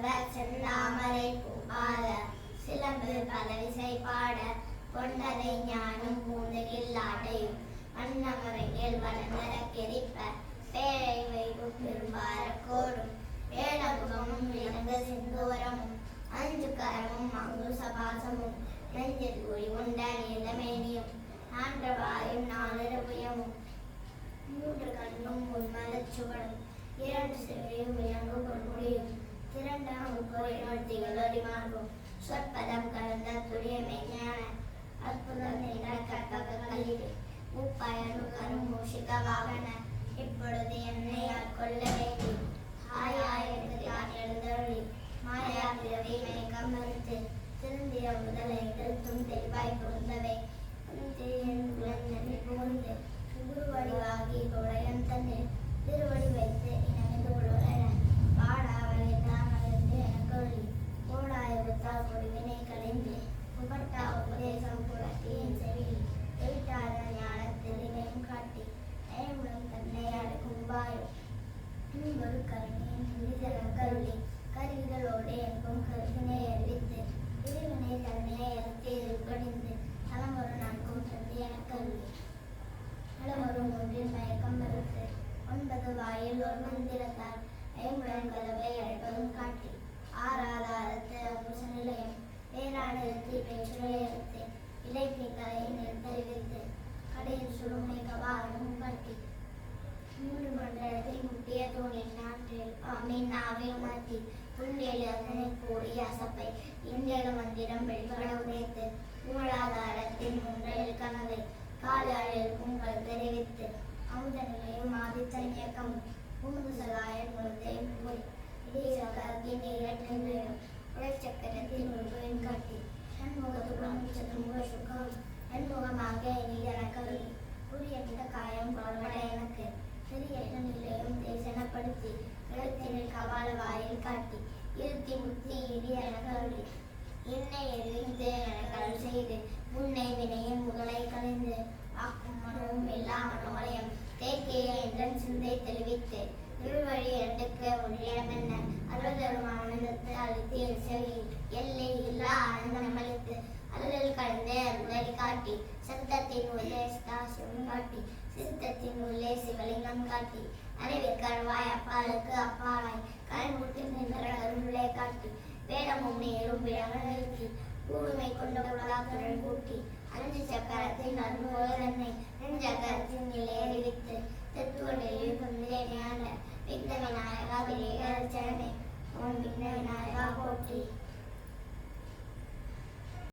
முதல்வர் செந்தாமரை பூபால சிலம்பு பலவிசை பாட பொன்னதை ஞானம் பூந்தகில் ஆடையும் அன்னமரையில் வளர்ந்தர கெரிப்ப பேழை வைகும் பெரும்பார கோடும் வேளமுகமும் இறந்த சிந்தூரமும் அஞ்சு கரமும் அங்குச பாசமும் நெஞ்சில் ஒளி உண்ட நீலமேனியும் ஆன்றவாயும் நாளிரபுயமும் மூன்று கண்ணும் உண்மலச் சுவடும் இரண்டு செவியும் இறங்கு பொன்முடியும் திரண்டாம் கோயில்கள் ஒளிமார்பும் சொற்பதம் கலந்த துரியமை ஞான அற்புதம் கற்பக கல்லிடு முப்பயனு கரும் மூஷிக வாகன இப்பொழுது என்னை ஆட்கொள்ள வேண்டி ஆயிரத்தி எழுந்தருளி மாயா பிறவி மேகம் மறுத்து திருந்திய முதலை திருத்தும் தெளிவாய் பொருந்தவை புகுந்து குருவடிவாகி குழையம் தந்து திருவடி வைத்து இணைந்து உள்ள பாடா வகைத்தான் அழிந்து எனக்கொள்ளி கோடாயுத்தால் கொடுவினை கலைந்து புகட்டா உபதேசம் புரட்டி என் செவி எழுத்தாத ஞானத்தில் இணையும் காட்டி ஐமுடன் தன்னை அடுக்கும் பாயும் ஒரு கருணையின் புரிதல கருளி கருவிகளோடு எங்கும் கருவினை அறிவித்து திருவினை தன்னை எடுத்து எதிர்கொடிந்து தலமொரு நான்கும் தந்தி எனக்கருளி அளவரும் ஒன்றில் மயக்கம் மறுத்து 9 வாயில் ஒரு மந்திரத்தால் ஐம்புடன் கதவை அழைப்பதும் காட்டி ஆறாதாரத்து அங்குச நிலையம் வேறாடத்து பேச்சுரையறுத்து இலைப்பை தலையை நிறுத்தறிவித்து கடையில் சுருமை கபாலமும் காட்டி 3 மண்டலத்தில் முட்டிய தூணில் நாட்டில் நாவை உணர்த்தி புள்ளேழு அதனை கூடிய அசப்பை இந்தேழு மந்திரம் வெளிப்பட உதைத்து மூலாதாரத்தின் முன்றையில் கனவை காலாளில் உங்கள் தெரிவித்து அமுத நிலையும் ஆதித்த இயக்கமும் பூமுசலாயன் முழுதையும் போய் இதேசக்கரத்தின் இரட்டையும் உழைச்சக்கரத்தின் முழுவையும் காட்டி சண்முகத்துடன் சதுர்முக சுகம் என்முகமாக நீதன கருளி புரியந்த காயம் குளமட எனக்கு சிறிய நிலையும் தேசனப்படுத்தி கழுத்தினில் கபால வாயில் காட்டி இருத்தி முத்தி இடி என கருளி என்னை எரிந்து என கருள் செய்து முன்னை வினையின் முதலை கலைந்து ஆக்கும் மனமும் எல்லா மனோலயம் தேக்கிய என்றன் சிந்தை தெளிவித்து இருவழி இரண்டுக்கு ஒன்றியமென்ன அருள்தரும் ஆனந்தத்தை அளித்து என் செவியில் எல்லை இல்லா ஆனந்தம் அளித்து அருளில் கலந்து அருளை காட்டி சத்தத்தின் உள்ளே சிவம் காட்டி சித்தத்தின் உள்ளே சிவலிங்கம் காட்டி அறிவிற்கருவாய் அப்பாலுக்கு அப்பாலாய் கண்முட்டு நின்ற அருளை காட்டி வேடமும் நேரும் விழாக நிறுத்தி கூடுமை கொண்ட புலாக்கரன் கூட்டி 5 சக்கரத்தின் அருள்தன்னை நெஞ்சக்கரத்தின் நிலை அறிவித்து தத்துவ நிலையில் கொண்டே ஞான விக்ன விநாயகா விவேகரச்சனே ஓம்